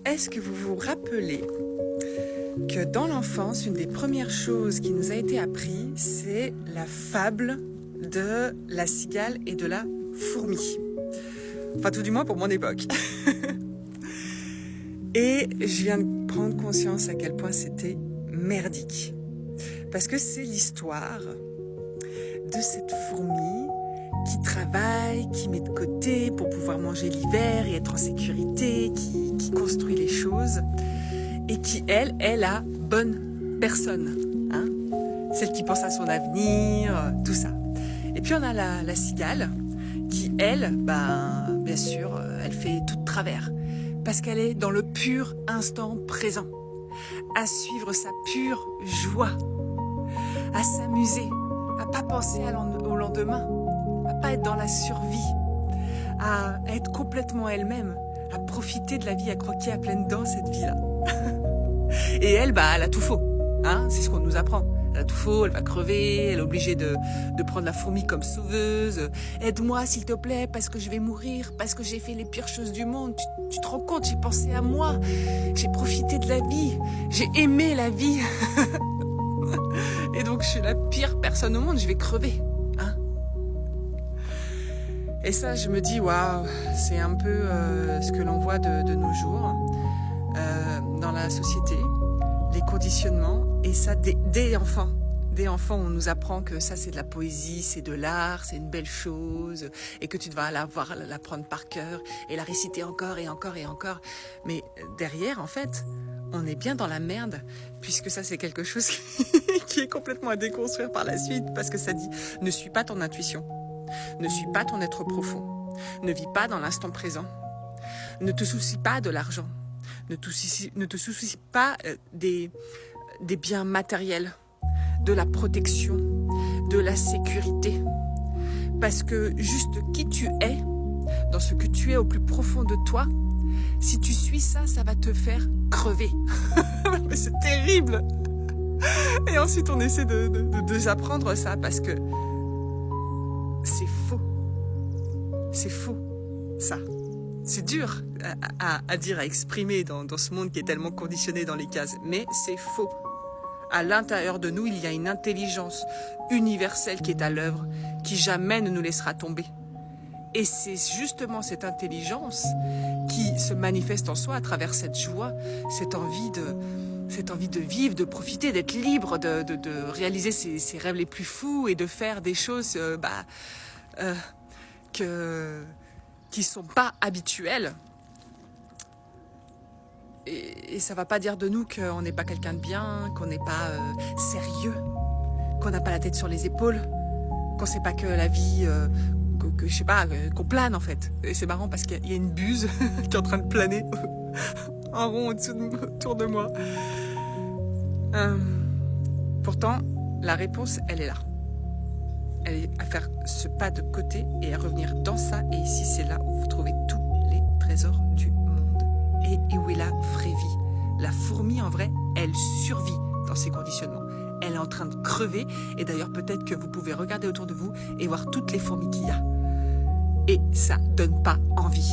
Est-ce que vous vous rappelez que dans l'enfance, une des premières choses qui nous a été apprise, c'est la fable de la cigale et de la fourmi. Enfin, tout du moins pour mon époque. Et je viens de prendre conscience à quel point c'était merdique. Parce que c'est l'histoire de cette fourmi qui travaille, qui met de côté pour pouvoir manger l'hiver et être en sécurité, qui construit les choses et qui, elle est la bonne personne. Hein, celle qui pense à son avenir, tout ça. Et puis on a la cigale qui, elle, bien sûr, elle fait tout de travers. Parce qu'elle est dans le pur instant présent, à suivre sa pure joie, à s'amuser, à pas penser au lendemain, à pas être dans la survie, à être complètement elle-même, à profiter de la vie, à croquer à pleines dents cette vie-là. Et elle, elle a tout faux, hein, c'est ce qu'on nous apprend. Elle a tout faux, elle va crever, elle est obligée de prendre la fourmi comme sauveuse. Aide-moi s'il te plaît, parce que je vais mourir, parce que j'ai fait les pires choses du monde. Tu te rends compte, j'ai pensé à moi, j'ai profité de la vie, j'ai aimé la vie. Et donc je suis la pire personne au monde, je vais crever. Hein, et ça, je me dis, waouh, c'est un peu ce que l'on voit de nos jours dans la société. Les conditionnements, et ça dès enfant. Dès enfant, on nous apprend que ça c'est de la poésie, c'est de l'art, c'est une belle chose, et que tu dois l'apprendre par cœur, et la réciter encore et encore et encore. Mais derrière, en fait, on est bien dans la merde, puisque ça c'est quelque chose qui est complètement à déconstruire par la suite, parce que ça dit, ne suis pas ton intuition, ne suis pas ton être profond, ne vis pas dans l'instant présent, ne te soucie pas de l'argent, ne te soucie pas des biens matériels, de la protection, de la sécurité. Parce que juste qui tu es, dans ce que tu es au plus profond de toi, si tu suis ça, ça va te faire crever. Mais c'est terrible. Et ensuite, on essaie de désapprendre ça parce que c'est faux. C'est faux, ça. C'est dur à dire, à exprimer dans ce monde qui est tellement conditionné dans les cases, mais c'est faux. À l'intérieur de nous, il y a une intelligence universelle qui est à l'œuvre, qui jamais ne nous laissera tomber. Et c'est justement cette intelligence qui se manifeste en soi à travers cette joie, cette envie de vivre, de profiter, d'être libre, de réaliser ses rêves les plus fous et de faire des choses qui sont pas habituelles. Et ça va pas dire de nous qu'on n'est pas quelqu'un de bien, qu'on n'est pas sérieux, qu'on n'a pas la tête sur les épaules, qu'on sait pas que la vie, je sais pas, qu'on plane en fait. Et c'est marrant parce qu'il y a une buse qui est en train de planer en rond autour de moi. Pourtant, la réponse, elle est là. Elle est à faire ce pas de côté et à revenir dans ça. Et ici, c'est là où vous trouvez tous les trésors du monde. Et où est la vraie vie. La fourmi, en vrai, elle survit dans ces conditionnements. Elle est en train de crever. Et d'ailleurs, peut-être que vous pouvez regarder autour de vous et voir toutes les fourmis qu'il y a. Et ça donne pas envie.